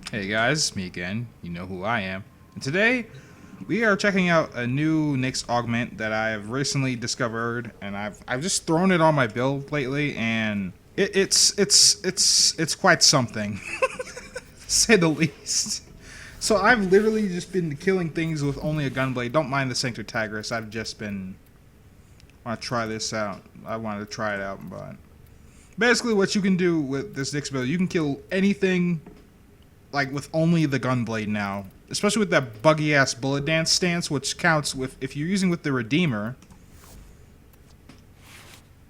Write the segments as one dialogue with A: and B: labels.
A: Hey guys, me again. You know who I am. And today we are checking out a new Nyx augment that I've recently discovered, and I've just thrown it on my build lately, and it's quite something, to say the least. So I've literally just been killing things with only a gunblade. Don't mind the Sanctotagris. I've just been want to try this out. I wanted to try it out, but basically what you can do with this Nyx build, you can kill anything like with only the gunblade now, especially with that buggy ass bullet dance stance, which counts with if you're using with the Redeemer.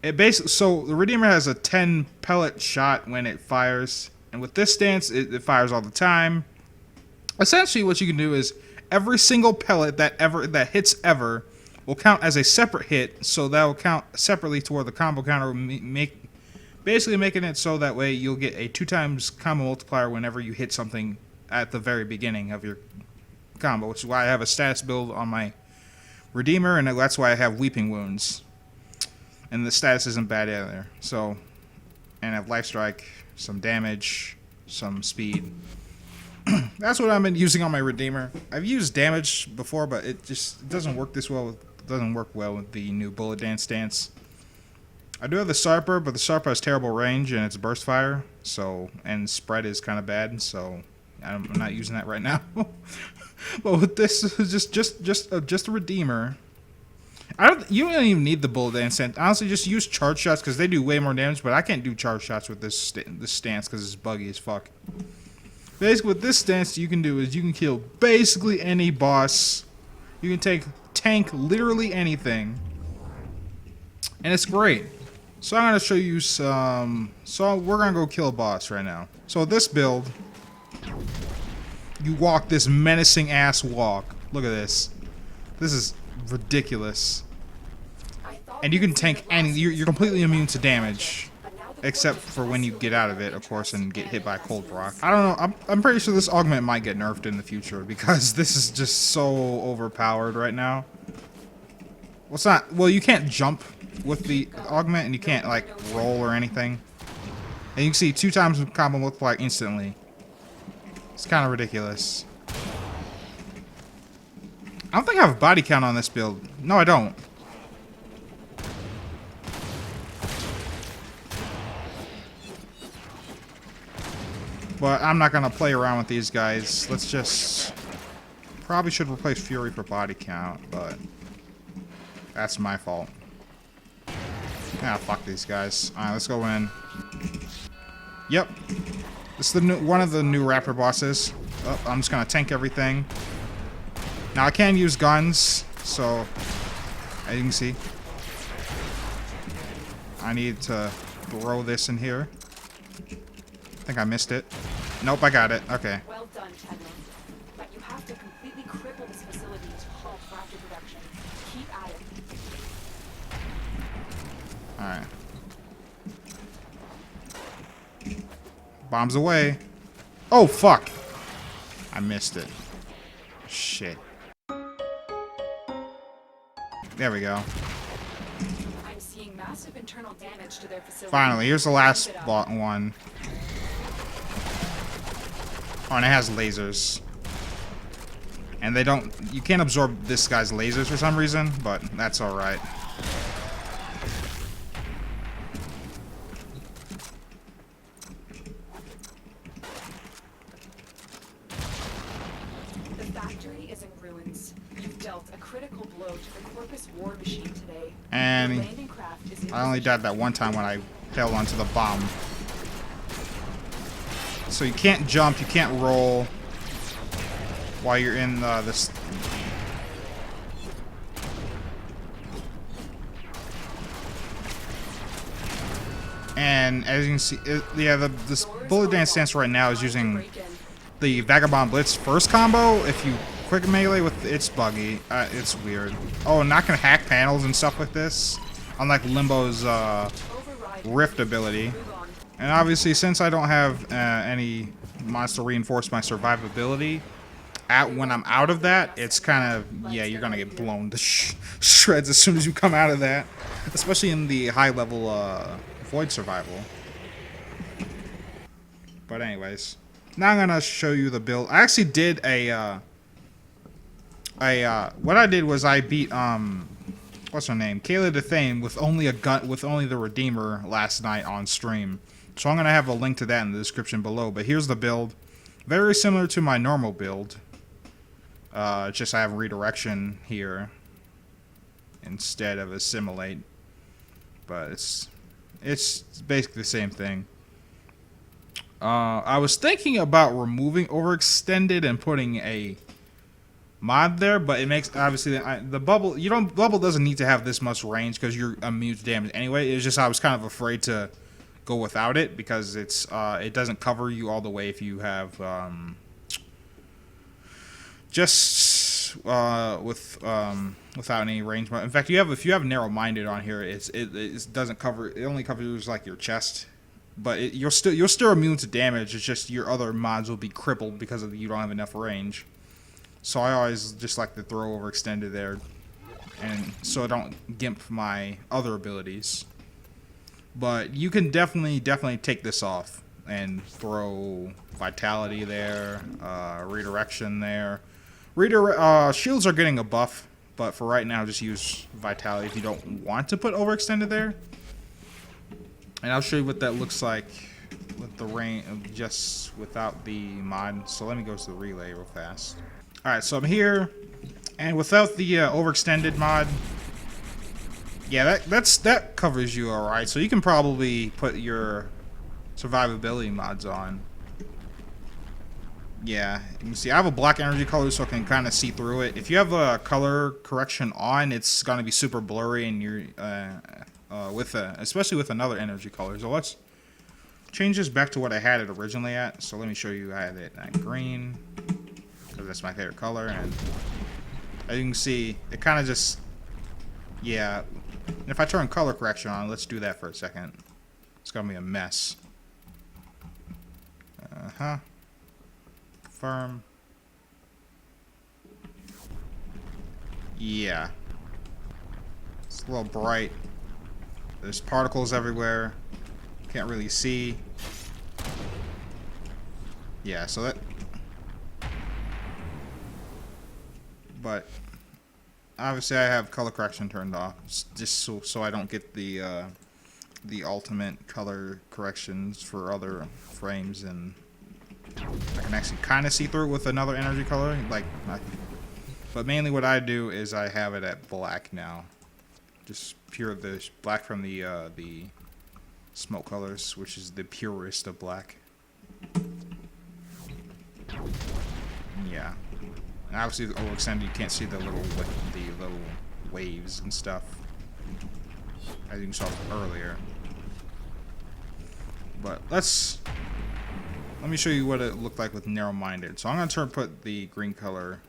A: It basically, so the Redeemer has a 10 pellet shot when it fires, and with this stance it fires all the time. Essentially what you can do is every single pellet that hits ever will count as a separate hit, so that will count separately toward the combo counter, basically making it so that way you'll get a 2 times combo multiplier whenever you hit something at the very beginning of your combo, which is why I have a status build on my Redeemer, and that's why I have Weeping Wounds. And the status isn't bad either. So, and I have Life Strike, some damage, some speed. That's what I've been using on my Redeemer. I've used damage before, but it doesn't work this well. It doesn't work well with the new bullet dance stance. I do have the Sarper, but the Sarper has terrible range and it's burst fire, so, and spread is kind of bad, so I'm not using that right now. But with this, just a Redeemer. You don't even need the bullet dance stance. Honestly, just use charge shots because they do way more damage. But I can't do charge shots with this stance because it's buggy as fuck. Basically, with this stance, you can do is you can kill basically any boss. You can tank literally anything, and it's great. So I'm gonna show you some. So we're gonna go kill a boss right now. So with this build, you walk this menacing ass walk. Look at this. This is ridiculous. And you can tank any. You're completely immune to damage, except for when you get out of it, of course, and get hit by a cold rock. I don't know. I'm pretty sure this augment might get nerfed in the future because this is just so overpowered right now. Well, it's not. Well, you can't jump with the augment, and you can't like roll or anything. And you can see 2 times combo multiplier instantly. It's kind of ridiculous. I don't think I have a body count on this build. No, I don't. But I'm not gonna play around with these guys. Let's just probably should replace Fury for body count, but that's my fault. Ah, fuck these guys. Alright, let's go in. Yep. This is one of the new Raptor bosses. Oh, I'm just gonna tank everything. Now I can use guns, so as you can see, I need to throw this in here. I think I missed it. Nope, I got it. Okay.
B: Well done, Chadwick. But you have to completely cripple this facility to halt Raptor production. Keep at it.
A: Alright. Bombs away. Oh, fuck. I missed it. Shit. There we go.
B: I'm seeing massive internal damage to their facility.
A: Finally, here's the last one. Oh, and it has lasers. And they don't... You can't absorb this guy's lasers for some reason, but that's alright.
B: The factory is in ruins. You've dealt a critical blow to the Corpus war machine today.
A: And
B: The landing craft is in
A: I only died that one time when I held onto the bomb. So you can't jump, you can't roll while you're in this. And as you can see, this bullet dance stance right now is using the Vagabond Blitz first combo. If you quick melee with it's buggy, it's weird. Oh, and not gonna hack panels and stuff with this, unlike Limbo's Rift ability. And obviously, since I don't have any monster reinforce my survivability, when I'm out of that, it's kind of, yeah, you're gonna get blown to shreds as soon as you come out of that, especially in the high level void survival. But anyways, Now I'm gonna show you the build. I actually did what I did was I beat what's her name, Kayla Dethane, with only a gun, with only the Redeemer last night on stream. So I'm gonna have a link to that in the description below. But here's the build, very similar to my normal build. Just I have redirection here instead of assimilate, but it's basically the same thing. I was thinking about removing overextended and putting a mod there, but it makes obviously the bubble. Bubble doesn't need to have this much range because you're immune to damage anyway. It's just I was kind of afraid to go without it because it doesn't cover you all the way if you have without any range. In fact, if you have narrow-minded on here, it doesn't cover. It only covers like your chest, but you're still immune to damage. It's just your other mods will be crippled because you don't have enough range. So I always just like to throw overextended there, and so I don't gimp my other abilities. But you can definitely take this off and throw vitality there, redirection there. Shields are getting a buff, but for right now, just use vitality if you don't want to put overextended there. And I'll show you what that looks like with the range, just without the mod. So let me go to the relay real fast. Alright, so I'm here, and without the overextended mod, yeah, that covers you alright. So you can probably put your survivability mods on. Yeah, you can see I have a black energy color, so I can kind of see through it. If you have a color correction on, it's gonna be super blurry, and you're especially with another energy color. So let's change this back to what I had it originally at. So let me show you. I had it at green, because that's my favorite color, and as you can see, it kind of just, yeah. And if I turn color correction on, let's do that for a second. It's gonna be a mess. Confirm. Yeah. It's a little bright. There's particles everywhere. Can't really see. Yeah, so that. But obviously I have color correction turned off, just so I don't get the ultimate color corrections for other frames, and I can actually kind of see through it with another energy color, but mainly what I do is I have it at black now, just pure the black from the smoke colors, which is the purest of black. Yeah. And obviously, the overextended, you can't see the little waves and stuff, as you saw earlier. But let me show you what it looked like with narrow-minded. So I'm gonna put the green color.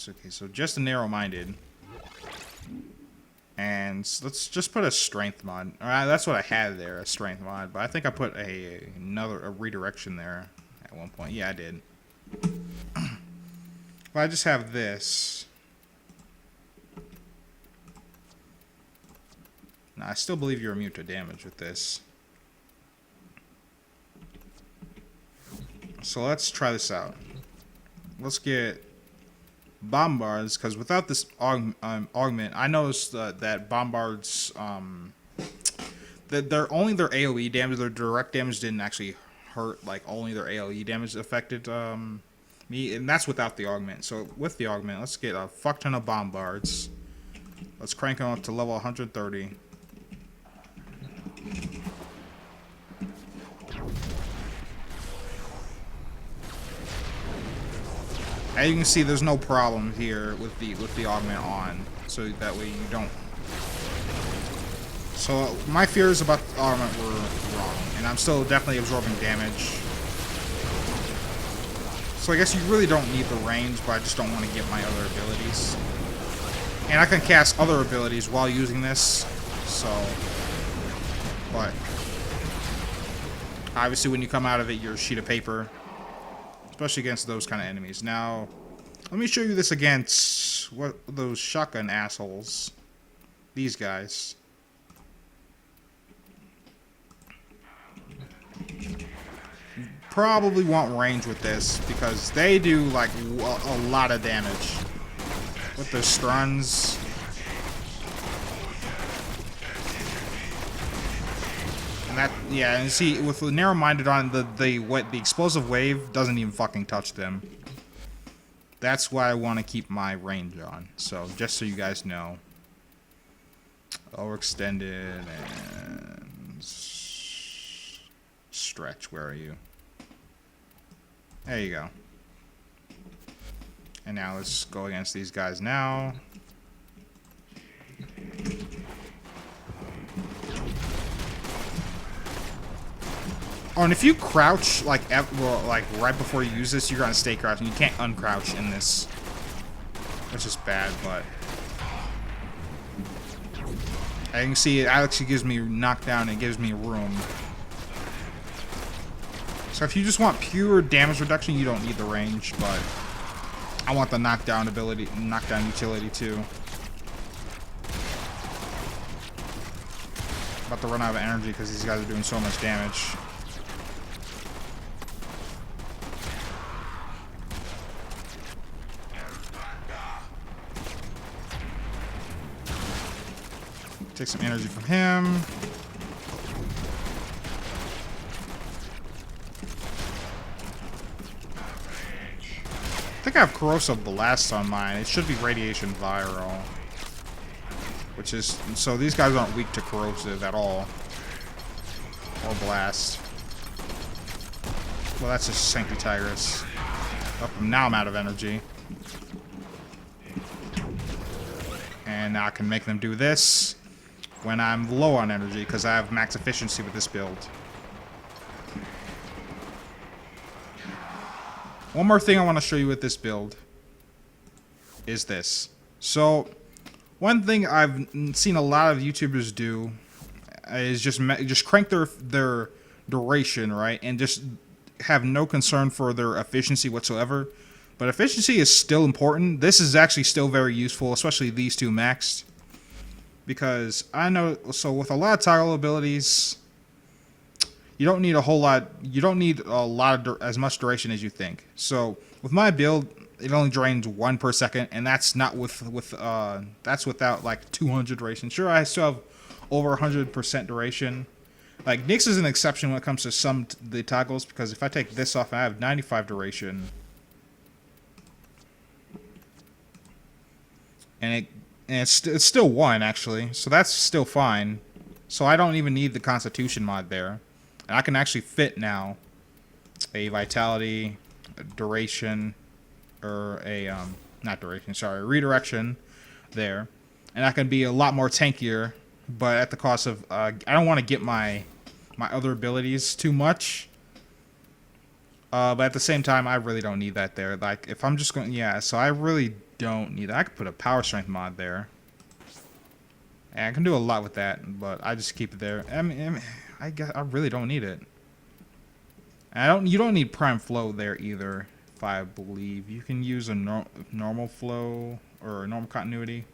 A: Okay, so just a narrow-minded, and let's just put a strength mod. Alright, that's what I had there, a strength mod. But I think I put a redirection there at one point. Yeah, I did. But I just have this. Now, I still believe you're immune to damage with this. So let's try this out. Let's get bombards, because without this augment, I noticed that bombards, that only their AoE damage, their direct damage didn't actually hurt. Like, only their AoE damage affected me, and that's without the augment. So with the augment, let's get a fuck ton of bombards. Let's crank them up to level 130. As you can see, there's no problem here with the augment on, so that way you don't. So my fears about the augment were wrong, and I'm still definitely absorbing damage. So I guess you really don't need the range, but I just don't want to get my other abilities. And I can cast other abilities while using this, so. But obviously, when you come out of it, you're a sheet of paper. Especially against those kind of enemies. Now, let me show you this against those shotgun assholes. These guys. probably want range with this because they do like a lot of damage with their stuns. And that, yeah, and see, with the narrow-minded on the explosive wave doesn't even fucking touch them. That's why I want to keep my range on. So just so you guys know, overextended and stretch. Where are you? There you go. And now let's go against these guys now. Oh, and if you crouch, like right before you use this, you're gonna stay crouching. You can't uncrouch in this, which is bad, but I can see it actually gives me knockdown and it gives me room. So if you just want pure damage reduction, you don't need the range, but I want the knockdown ability, knockdown utility too. About to run out of energy because these guys are doing so much damage. Take some energy from him. I think I have corrosive blast on mine. It should be radiation viral, which is, so these guys aren't weak to corrosive at all, or blast. Well, that's just Sancti Tigris. Oh, now I'm out of energy, and now I can make them do this when I'm low on energy because I have max efficiency with this build. One more thing I want to show you with this build is this. So, one thing I've seen a lot of YouTubers do is just crank their duration, right, and just have no concern for their efficiency whatsoever. But efficiency is still important. This is actually still very useful, especially these two maxed. Because I know, so with a lot of toggle abilities, you don't need a whole lot. You don't need a lot of as much duration as you think. So with my build, it only drains 1 per second, and that's not that's without like 200 duration. Sure, I still have over 100% duration. Like Nyx is an exception when it comes to the toggles, because if I take this off, I have 95 duration, and it's still 1 actually, so that's still fine. So I don't even need the Constitution mod there, and I can actually fit now a vitality, a duration, or a not duration, sorry, redirection there, and I can be a lot more tankier, but at the cost of I don't want to get my other abilities too much. But at the same time, I really don't need that there. Like if I'm just going, yeah, so I really don't need that. I could put a power strength mod there, and I can do a lot with that, but I just keep it there. I mean I guess I really don't need it. And you don't need prime flow there either. If I believe you can use a normal flow or a normal continuity.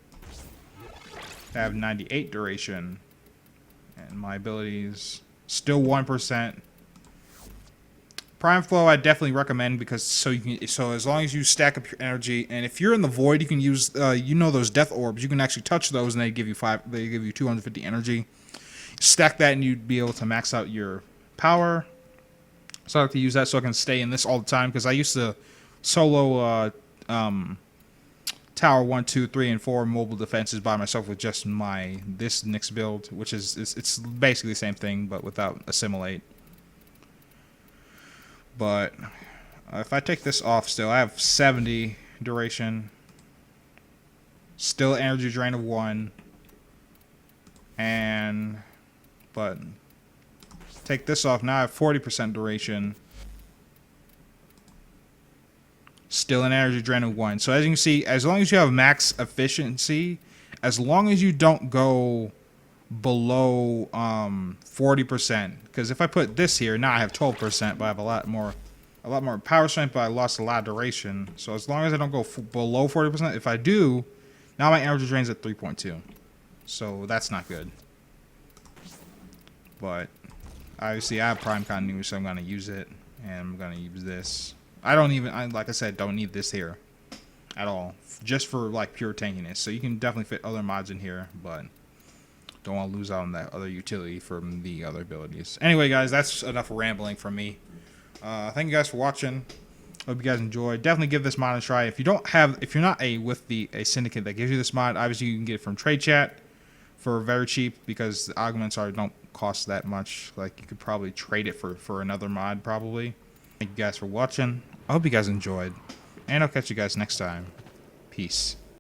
A: I have 98 duration, and my abilities still 1%. Prime flow I definitely recommend, because so as long as you stack up your energy, and if you're in the void, you can use those death orbs. You can actually touch those, and they give you 250 energy. Stack that, and you'd be able to max out your power. So I like to use that so I can stay in this all the time, because I used to solo tower 1, 2, 3, and 4 mobile defenses by myself with just this Nyx build, which is it's basically the same thing but without Assimilate. But if I take this off, still I have 70 duration, still energy drain of 1, but take this off, now I have 40% duration, still an energy drain of 1. So as you can see, as long as you have max efficiency, as long as you don't go below 40%, because if I put this here, now I have 12%, but I have a lot more power strength, but I lost a lot of duration. So as long as I don't go below 40%, if I do, now my energy drain's at 3.2. So that's not good. But obviously I have prime continuity, so I'm going to use it. And I'm gonna use this. Like I said, don't need this here at all. Just for like pure tankiness. So you can definitely fit other mods in here, but don't want to lose out on that other utility from the other abilities. Anyway, guys, that's enough rambling from me. Thank you guys for watching. Hope you guys enjoyed. Definitely give this mod a try. If you're not with a syndicate that gives you this mod, obviously you can get it from Trade Chat for very cheap because the augments don't cost that much. Like you could probably trade it for another mod probably. Thank you guys for watching. I hope you guys enjoyed, and I'll catch you guys next time. Peace.